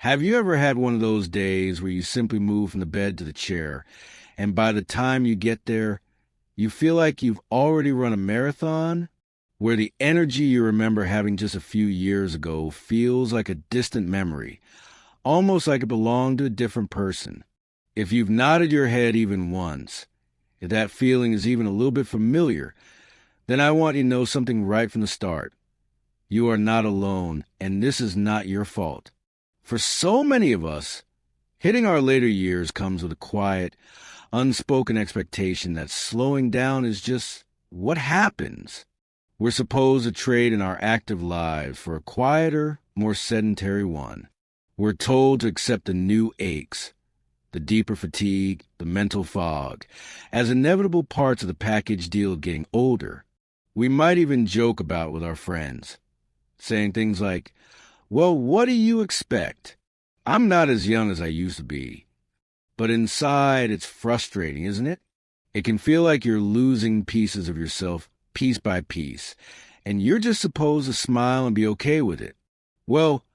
Have you ever had one of those days where you simply move from the bed to the chair, and by the time you get there, you feel like you've already run a marathon? Where the energy you remember having just a few years ago feels like a distant memory, almost like it belonged to a different person. If you've nodded your head even once, if that feeling is even a little bit familiar, then I want you to know something right from the start. You are not alone, and this is not your fault. For so many of us, hitting our later years comes with a quiet, unspoken expectation that slowing down is just what happens. We're supposed to trade in our active lives for a quieter, more sedentary one. We're told to accept the new aches, the deeper fatigue, the mental fog, as inevitable parts of the package deal of getting older. We might even joke about it with our friends, saying things like, "Well, what do you expect? I'm not as young as I used to be." But inside, it's frustrating, isn't it? It can feel like you're losing pieces of yourself piece by piece, and you're just supposed to smile and be okay with it. Well,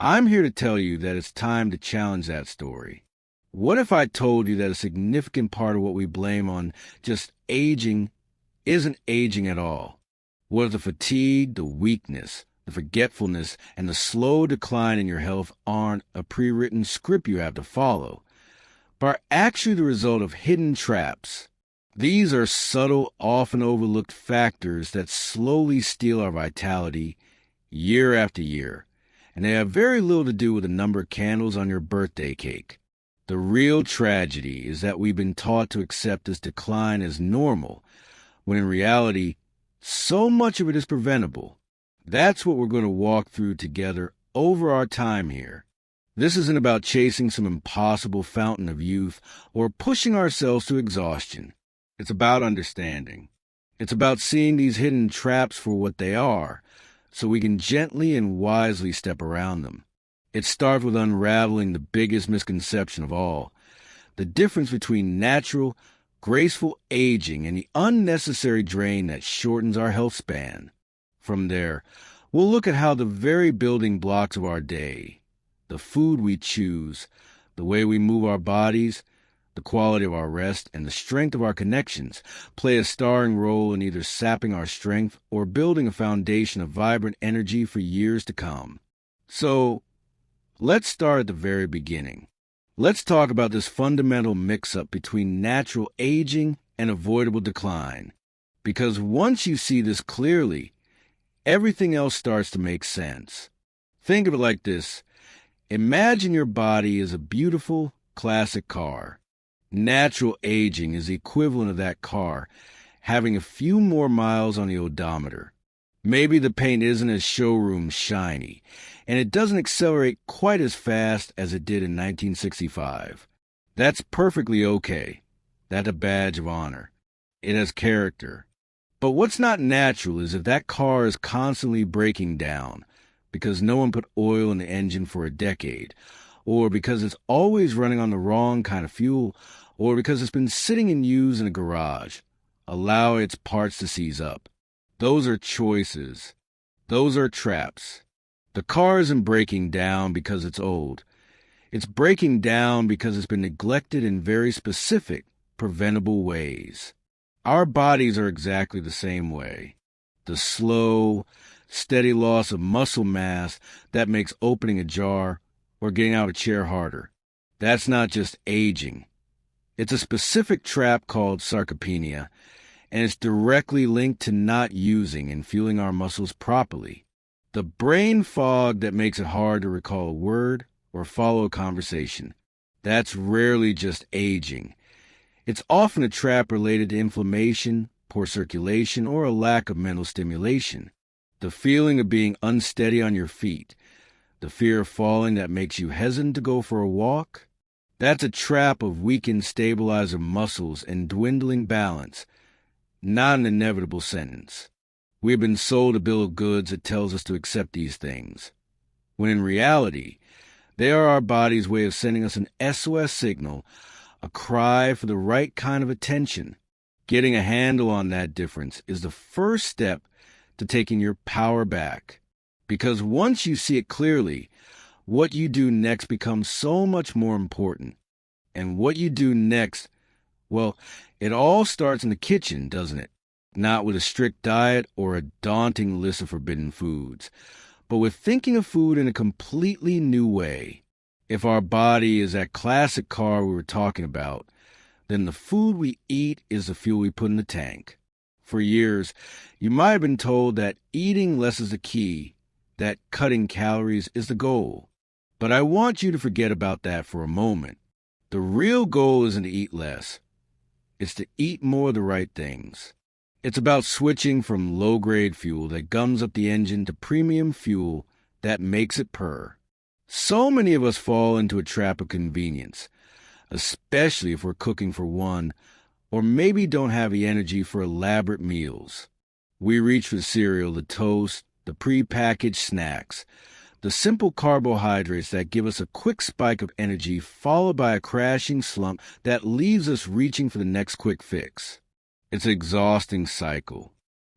I'm here to tell you that it's time to challenge that story. What if I told you that a significant part of what we blame on just aging isn't aging at all? What if the fatigue, the weakness, the forgetfulness, and the slow decline in your health aren't a pre-written script you have to follow, but are actually the result of hidden traps? These are subtle, often overlooked factors that slowly steal our vitality year after year, and they have very little to do with the number of candles on your birthday cake. The real tragedy is that we've been taught to accept this decline as normal, when in reality, so much of it is preventable. That's what we're going to walk through together over our time here. This isn't about chasing some impossible fountain of youth or pushing ourselves to exhaustion. It's about understanding. It's about seeing these hidden traps for what they are, so we can gently and wisely step around them. It starts with unraveling the biggest misconception of all, the difference between natural, graceful aging and the unnecessary drain that shortens our health span. From there, we'll look at how the very building blocks of our day, the food we choose, the way we move our bodies, the quality of our rest, and the strength of our connections play a starring role in either sapping our strength or building a foundation of vibrant energy for years to come. So, let's start at the very beginning. Let's talk about this fundamental mix-up between natural aging and avoidable decline. Because once you see this clearly, everything else starts to make sense. Think of it like this. Imagine your body is a beautiful, classic car. Natural aging is the equivalent of that car having a few more miles on the odometer. Maybe the paint isn't as showroom shiny, and it doesn't accelerate quite as fast as it did in 1965. That's perfectly okay. That's a badge of honor. It has character. But what's not natural is if that car is constantly breaking down because no one put oil in the engine for a decade, or because it's always running on the wrong kind of fuel, or because it's been sitting in use in a garage. Allow its parts to seize up. Those are choices. Those are traps. The car isn't breaking down because it's old. It's breaking down because it's been neglected in very specific, preventable ways. Our bodies are exactly the same way. The slow, steady loss of muscle mass that makes opening a jar or getting out of a chair harder. That's not just aging. It's a specific trap called sarcopenia, and it's directly linked to not using and fueling our muscles properly. The brain fog that makes it hard to recall a word or follow a conversation. That's rarely just aging. It's often a trap related to inflammation, poor circulation, or a lack of mental stimulation. The feeling of being unsteady on your feet, the fear of falling that makes you hesitant to go for a walk, that's a trap of weakened stabilizer muscles and dwindling balance, not an inevitable sentence. We've been sold a bill of goods that tells us to accept these things, when in reality, they are our body's way of sending us an SOS signal, a cry for the right kind of attention. Getting a handle on that difference is the first step to taking your power back. Because once you see it clearly, what you do next becomes so much more important. And what you do next, well, it all starts in the kitchen, doesn't it? Not with a strict diet or a daunting list of forbidden foods, but with thinking of food in a completely new way. If our body is that classic car we were talking about, then the food we eat is the fuel we put in the tank. For years, you might have been told that eating less is the key, that cutting calories is the goal. But I want you to forget about that for a moment. The real goal isn't to eat less. It's to eat more of the right things. It's about switching from low-grade fuel that gums up the engine to premium fuel that makes it purr. So many of us fall into a trap of convenience, especially if we're cooking for one, or maybe don't have the energy for elaborate meals. We reach for cereal, the toast, the pre-packaged snacks, the simple carbohydrates that give us a quick spike of energy followed by a crashing slump that leaves us reaching for the next quick fix. It's an exhausting cycle.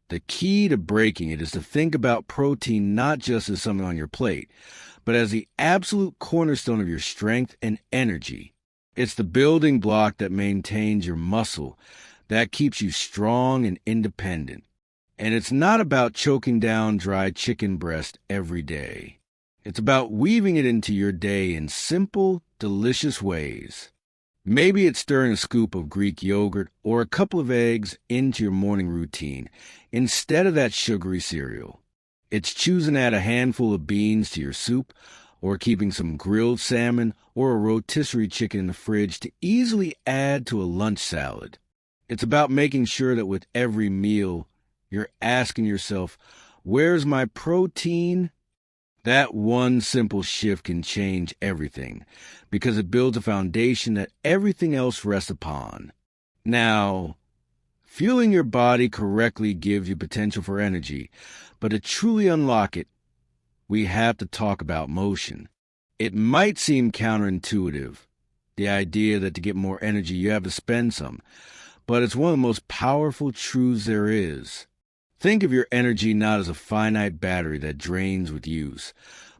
The key to breaking it is to think about protein not just as something on your plate, but as the absolute cornerstone of your strength and energy. It's the building block that maintains your muscle, that keeps you strong and independent. And it's not about choking down dry chicken breast every day. It's about weaving it into your day in simple, delicious ways. Maybe it's stirring a scoop of Greek yogurt or a couple of eggs into your morning routine instead of that sugary cereal. It's choosing to add a handful of beans to your soup, or keeping some grilled salmon or a rotisserie chicken in the fridge to easily add to a lunch salad. It's about making sure that with every meal, you're asking yourself, where's my protein? That one simple shift can change everything, because it builds a foundation that everything else rests upon. Now, fueling your body correctly gives you potential for energy, but to truly unlock it, we have to talk about motion. It might seem counterintuitive, the idea that to get more energy you have to spend some, but it's one of the most powerful truths there is. Think of your energy not as a finite battery that drains with use,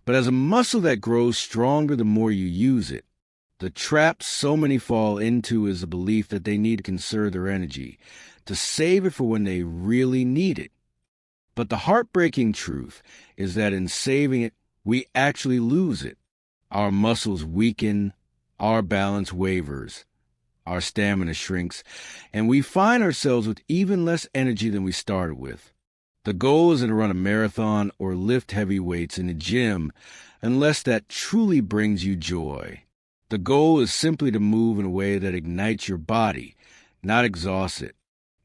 but as a muscle that grows stronger the more you use it. The trap so many fall into is the belief that they need to conserve their energy, to save it for when they really need it. But the heartbreaking truth is that in saving it, we actually lose it. Our muscles weaken, our balance wavers, our stamina shrinks, and we find ourselves with even less energy than we started with. The goal isn't to run a marathon or lift heavy weights in the gym unless that truly brings you joy. The goal is simply to move in a way that ignites your body, not exhausts it.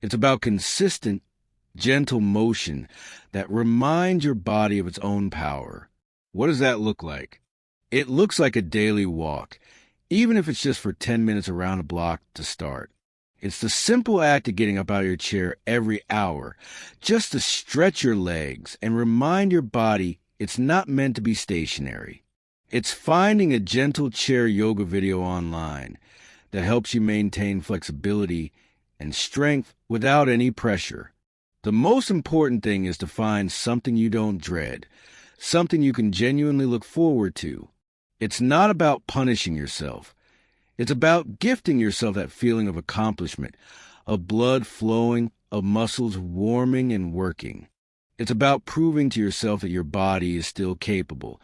It's about consistent, gentle motion that reminds your body of its own power. What does that look like? It looks like a daily walk, even if it's just for 10 minutes around the block to start. It's the simple act of getting up out of your chair every hour, just to stretch your legs and remind your body it's not meant to be stationary. It's finding a gentle chair yoga video online that helps you maintain flexibility and strength without any pressure. The most important thing is to find something you don't dread, something you can genuinely look forward to. It's not about punishing yourself. It's about gifting yourself that feeling of accomplishment, of blood flowing, of muscles warming and working. It's about proving to yourself that your body is still capable.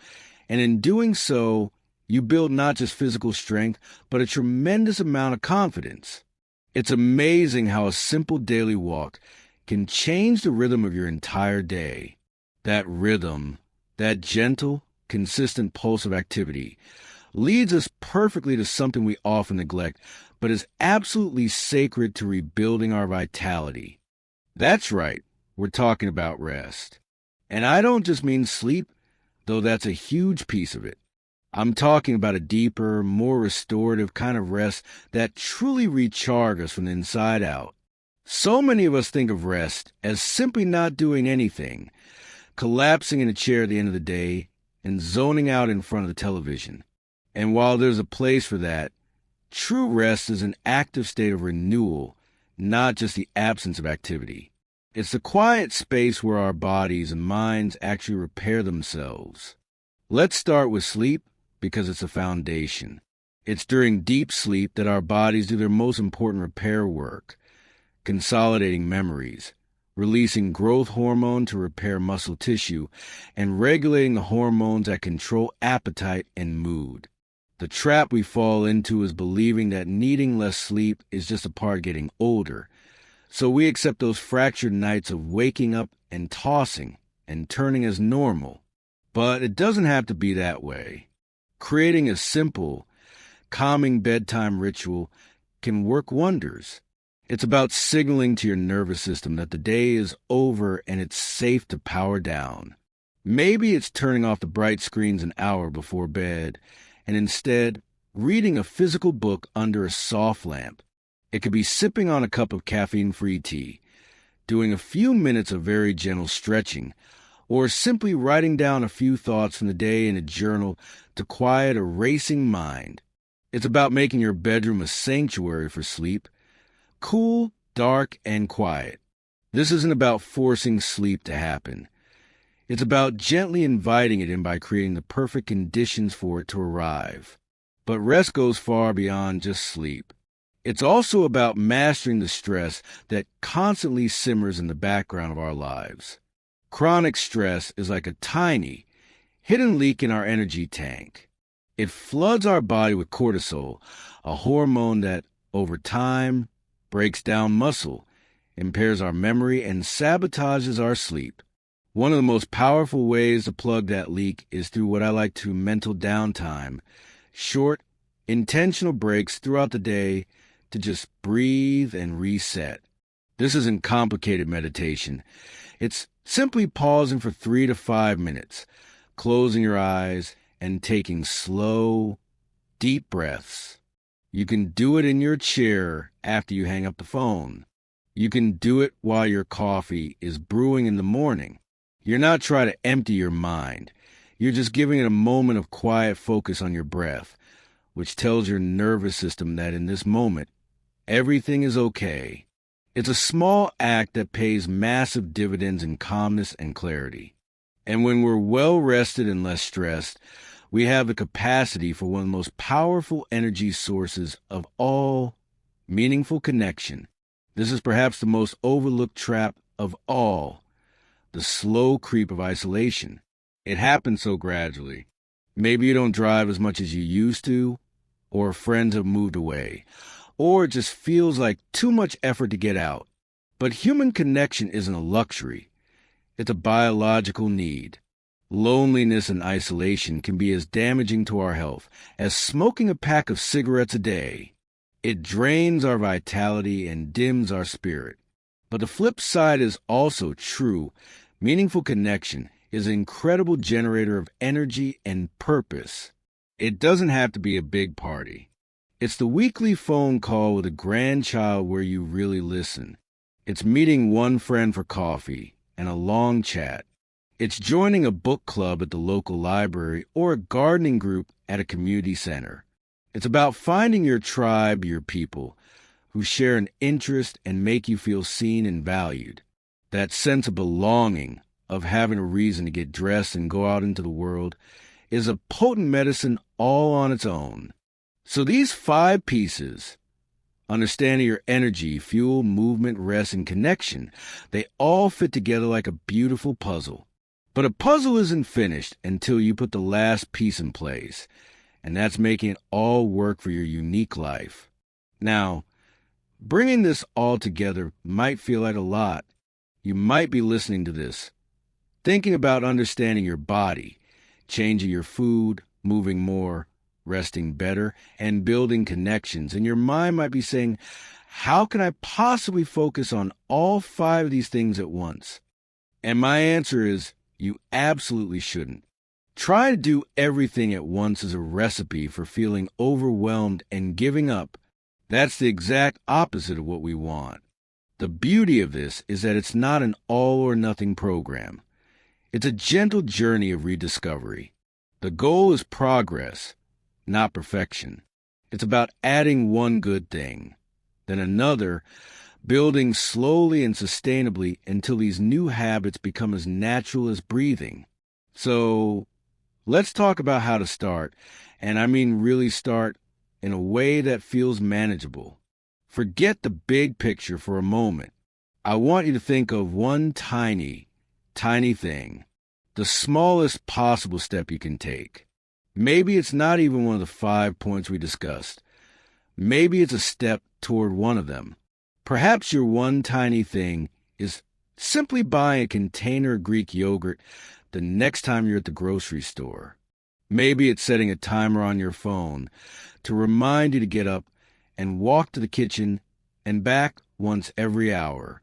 And in doing so, you build not just physical strength, but a tremendous amount of confidence. It's amazing how a simple daily walk can change the rhythm of your entire day. That rhythm, that gentle, consistent pulse of activity, leads us perfectly to something we often neglect, but is absolutely sacred to rebuilding our vitality. That's right, we're talking about rest. And I don't just mean sleep, though that's a huge piece of it. I'm talking about a deeper, more restorative kind of rest that truly recharges us from the inside out. So many of us think of rest as simply not doing anything, collapsing in a chair at the end of the day, and zoning out in front of the television. And while there's a place for that, true rest is an active state of renewal, not just the absence of activity. It's the quiet space where our bodies and minds actually repair themselves. Let's start with sleep because it's a foundation. It's during deep sleep that our bodies do their most important repair work, consolidating memories, releasing growth hormone to repair muscle tissue, and regulating the hormones that control appetite and mood. The trap we fall into is believing that needing less sleep is just a part of getting older. So we accept those fractured nights of waking up and tossing and turning as normal. But it doesn't have to be that way. Creating a simple, calming bedtime ritual can work wonders. It's about signaling to your nervous system that the day is over and it's safe to power down. Maybe it's turning off the bright screens an hour before bed and instead reading a physical book under a soft lamp. It could be sipping on a cup of caffeine-free tea, doing a few minutes of very gentle stretching, or simply writing down a few thoughts from the day in a journal to quiet a racing mind. It's about making your bedroom a sanctuary for sleep, cool, dark, and quiet. This isn't about forcing sleep to happen. It's about gently inviting it in by creating the perfect conditions for it to arrive. But rest goes far beyond just sleep. It's also about mastering the stress that constantly simmers in the background of our lives. Chronic stress is like a tiny, hidden leak in our energy tank. It floods our body with cortisol, a hormone that, over time, breaks down muscle, impairs our memory, and sabotages our sleep. One of the most powerful ways to plug that leak is through what I like to mental downtime, short, intentional breaks throughout the day to just breathe and reset. This isn't complicated meditation. It's simply pausing for 3 to 5 minutes, closing your eyes, and taking slow, deep breaths. You can do it in your chair after you hang up the phone. You can do it while your coffee is brewing in the morning. You're not trying to empty your mind. You're just giving it a moment of quiet focus on your breath, which tells your nervous system that in this moment, everything is okay. It's a small act that pays massive dividends in calmness and clarity. And when we're well rested and less stressed, we have the capacity for one of the most powerful energy sources of all, meaningful connection. This is perhaps the most overlooked trap of all, the slow creep of isolation. It happens so gradually. Maybe you don't drive as much as you used to, or friends have moved away, or it just feels like too much effort to get out. But human connection isn't a luxury. It's a biological need. Loneliness and isolation can be as damaging to our health as smoking a pack of cigarettes a day. It drains our vitality and dims our spirit. But the flip side is also true. Meaningful connection is an incredible generator of energy and purpose. It doesn't have to be a big party. It's the weekly phone call with a grandchild where you really listen. It's meeting one friend for coffee and a long chat. It's joining a book club at the local library or a gardening group at a community center. It's about finding your tribe, your people, who share an interest and make you feel seen and valued. That sense of belonging, of having a reason to get dressed and go out into the world, is a potent medicine all on its own. So these 5 pieces, understanding your energy, fuel, movement, rest, and connection, they all fit together like a beautiful puzzle. But a puzzle isn't finished until you put the last piece in place, and that's making it all work for your unique life. Now, bringing this all together might feel like a lot. You might be listening to this, thinking about understanding your body, changing your food, moving more, resting better, and building connections. And your mind might be saying, how can I possibly focus on all 5 of these things at once? And my answer is, you absolutely shouldn't. Try to do everything at once is a recipe for feeling overwhelmed and giving up. That's the exact opposite of what we want. The beauty of this is that it's not an all-or-nothing program. It's a gentle journey of rediscovery. The goal is progress, not perfection. It's about adding one good thing, then another, building slowly and sustainably until these new habits become as natural as breathing. So, Let's talk about how to start, and I mean really start in a way that feels manageable. Forget the big picture for a moment. I want you to think of one tiny, tiny thing, the smallest possible step you can take. Maybe it's not even one of the 5 points we discussed. Maybe it's a step toward one of them. Perhaps your one tiny thing is simply buying a container of Greek yogurt the next time you're at the grocery store. Maybe it's setting a timer on your phone to remind you to get up and walk to the kitchen and back once every hour.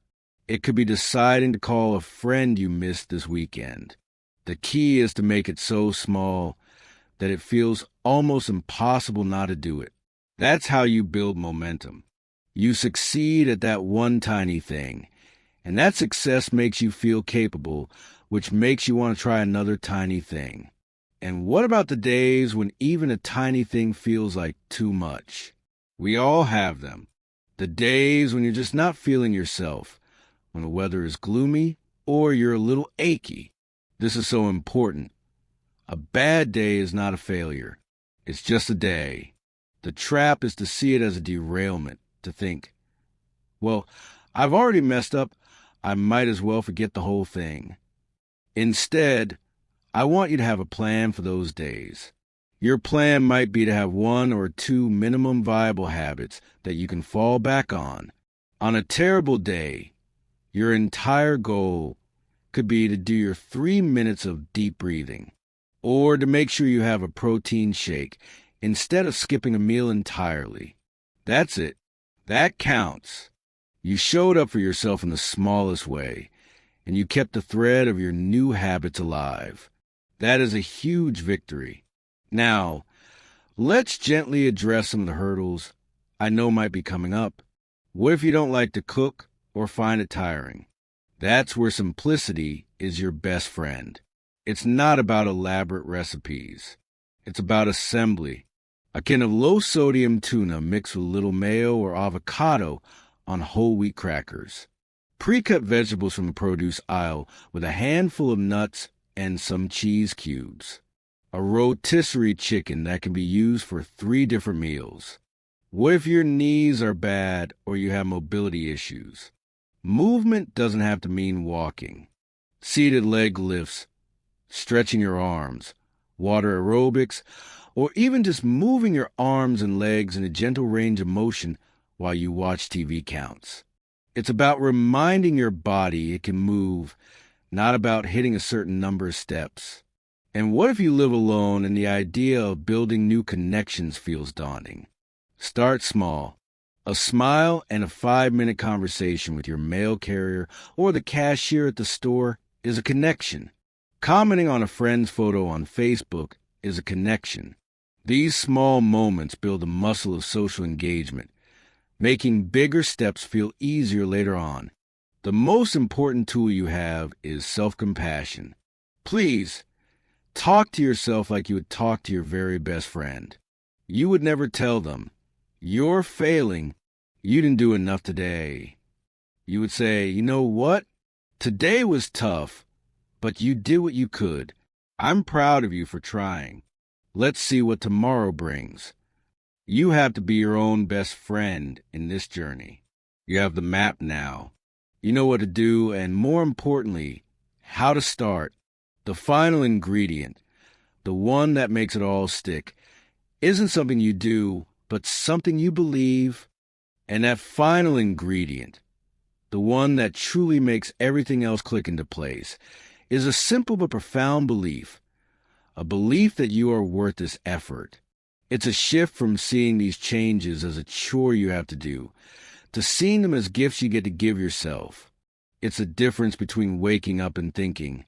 It could be deciding to call a friend you missed this weekend. The key is to make it so small that it feels almost impossible not to do it. That's how you build momentum. You succeed at that one tiny thing, and that success makes you feel capable, which makes you want to try another tiny thing. And what about the days when even a tiny thing feels like too much? We all have them. The days when you're just not feeling yourself, when the weather is gloomy or you're a little achy. This is so important. A bad day is not a failure. It's just a day. The trap is to see it as a derailment, to think, well, I've already messed up. I might as well forget the whole thing. Instead, I want you to have a plan for those days. Your plan might be to have 1 or 2 minimum viable habits that you can fall back on. On a terrible day, your entire goal could be to do your 3 minutes of deep breathing, or to make sure you have a protein shake instead of skipping a meal entirely. That's it. That counts. You showed up for yourself in the smallest way, and you kept the thread of your new habits alive. That is a huge victory. Now, let's gently address some of the hurdles I know might be coming up. What if you don't like to cook or find it tiring? That's where simplicity is your best friend. It's not about elaborate recipes. It's about assembly. A can of low-sodium tuna mixed with a little mayo or avocado on whole wheat crackers. Pre-cut vegetables from the produce aisle with a handful of nuts and some cheese cubes. A rotisserie chicken that can be used for 3 different meals. What if your knees are bad or you have mobility issues? Movement doesn't have to mean walking. Seated leg lifts, stretching your arms, water aerobics, or even just moving your arms and legs in a gentle range of motion while you watch TV counts. It's about reminding your body it can move, not about hitting a certain number of steps. And what if you live alone and the idea of building new connections feels daunting? Start small. A smile and a 5-minute conversation with your mail carrier or the cashier at the store is a connection. Commenting on a friend's photo on Facebook is a connection. These small moments build a muscle of social engagement, making bigger steps feel easier later on. The most important tool you have is self-compassion. Please, talk to yourself like you would talk to your very best friend. You would never tell them, "You're failing. You didn't do enough today." You would say, "You know what? Today was tough, but you did what you could. I'm proud of you for trying. Let's see what tomorrow brings." You have to be your own best friend in this journey. You have the map now. You know what to do, and more importantly, how to start. The final ingredient, the one that makes it all stick, isn't something you do, but something you believe. And that final ingredient, the one that truly makes everything else click into place, is a simple but profound belief. A belief that you are worth this effort. It's a shift from seeing these changes as a chore you have to do, to seeing them as gifts you get to give yourself. It's a difference between waking up and thinking,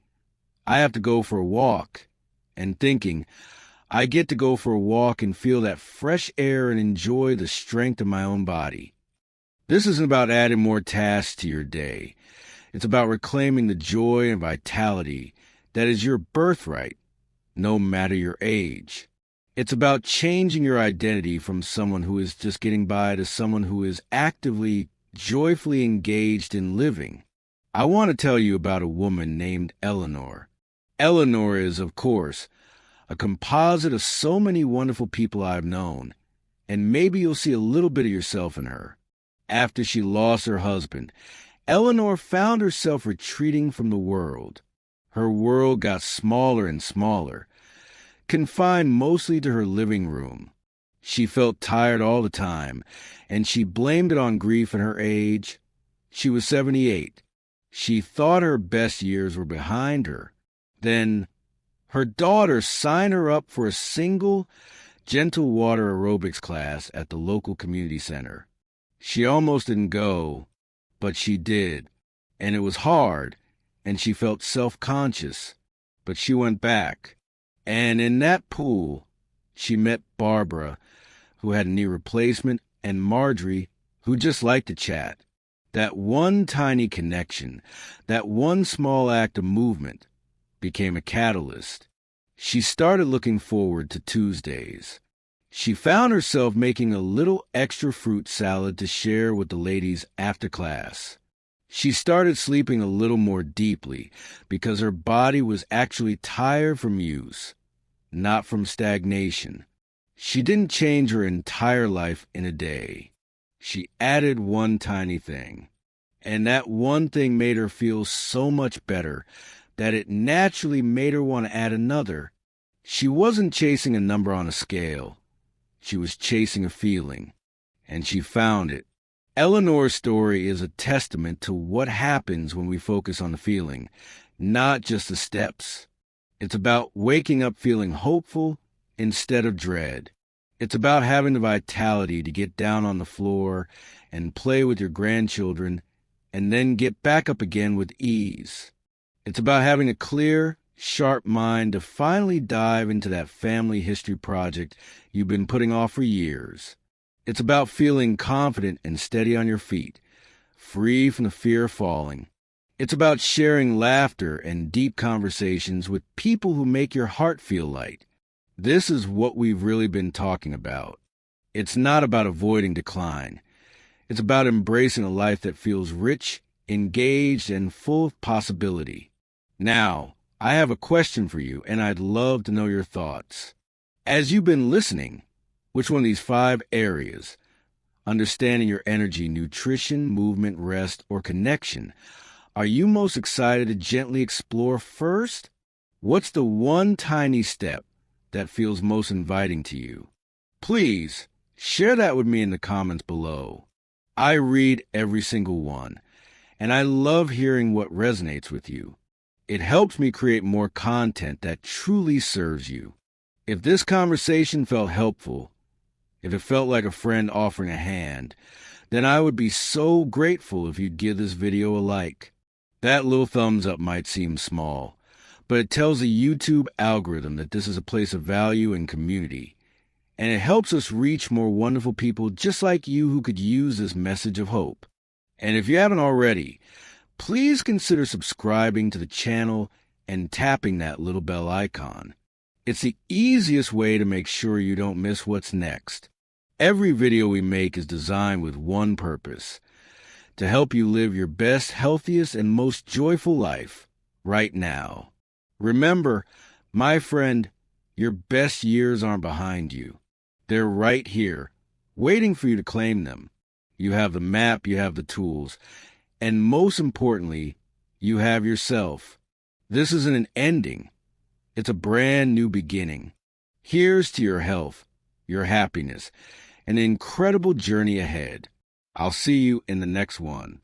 "I have to go for a walk," and thinking, "I get to go for a walk and feel that fresh air and enjoy the strength of my own body." This isn't about adding more tasks to your day. It's about reclaiming the joy and vitality that is your birthright, no matter your age. It's about changing your identity from someone who is just getting by to someone who is actively, joyfully engaged in living. I want to tell you about a woman named Eleanor. Eleanor is, of course, a composite of so many wonderful people I've known, and maybe you'll see a little bit of yourself in her. After she lost her husband, Eleanor found herself retreating from the world. Her world got smaller and smaller, confined mostly to her living room. She felt tired all the time, and she blamed it on grief and her age. She was 78. She thought her best years were behind her. Then her daughter signed her up for a single gentle water aerobics class at the local community center. She almost didn't go, but she did, and it was hard, and she felt self-conscious, but she went back. And in that pool, she met Barbara, who had a knee replacement, and Marjorie, who just liked to chat. That one tiny connection, that one small act of movement, became a catalyst. She started looking forward to Tuesdays. She found herself making a little extra fruit salad to share with the ladies after class. She started sleeping a little more deeply because her body was actually tired from use, not from stagnation. She didn't change her entire life in a day. She added one tiny thing, and that one thing made her feel so much better that it naturally made her want to add another. She wasn't chasing a number on a scale. She was chasing a feeling, and she found it. Eleanor's story is a testament to what happens when we focus on the feeling, not just the steps. It's about waking up feeling hopeful instead of dread. It's about having the vitality to get down on the floor and play with your grandchildren and then get back up again with ease. It's about having a clear, sharp mind to finally dive into that family history project you've been putting off for years. It's about feeling confident and steady on your feet, free from the fear of falling. It's about sharing laughter and deep conversations with people who make your heart feel light. This is what we've really been talking about. It's not about avoiding decline. It's about embracing a life that feels rich, engaged, and full of possibility. Now, I have a question for you, and I'd love to know your thoughts. As you've been listening, which one of these 5 areas, understanding your energy, nutrition, movement, rest, or connection, are you most excited to gently explore first? What's the one tiny step that feels most inviting to you? Please share that with me in the comments below. I read every single one, and I love hearing what resonates with you. It helps me create more content that truly serves you. If this conversation felt helpful, if it felt like a friend offering a hand, then I would be so grateful if you'd give this video a like. That little thumbs up might seem small, but it tells the YouTube algorithm that this is a place of value and community, and it helps us reach more wonderful people just like you who could use this message of hope. And if you haven't already, please consider subscribing to the channel and tapping that little bell icon. It's the easiest way to make sure you don't miss what's next. Every video we make is designed with one purpose: to help you live your best, healthiest, and most joyful life right now. Remember, my friend, your best years aren't behind you. They're right here, waiting for you to claim them. You have the map, you have the tools, and most importantly, you have yourself. This isn't an ending. It's a brand new beginning. Here's to your health, your happiness, and an incredible journey ahead. I'll see you in the next one.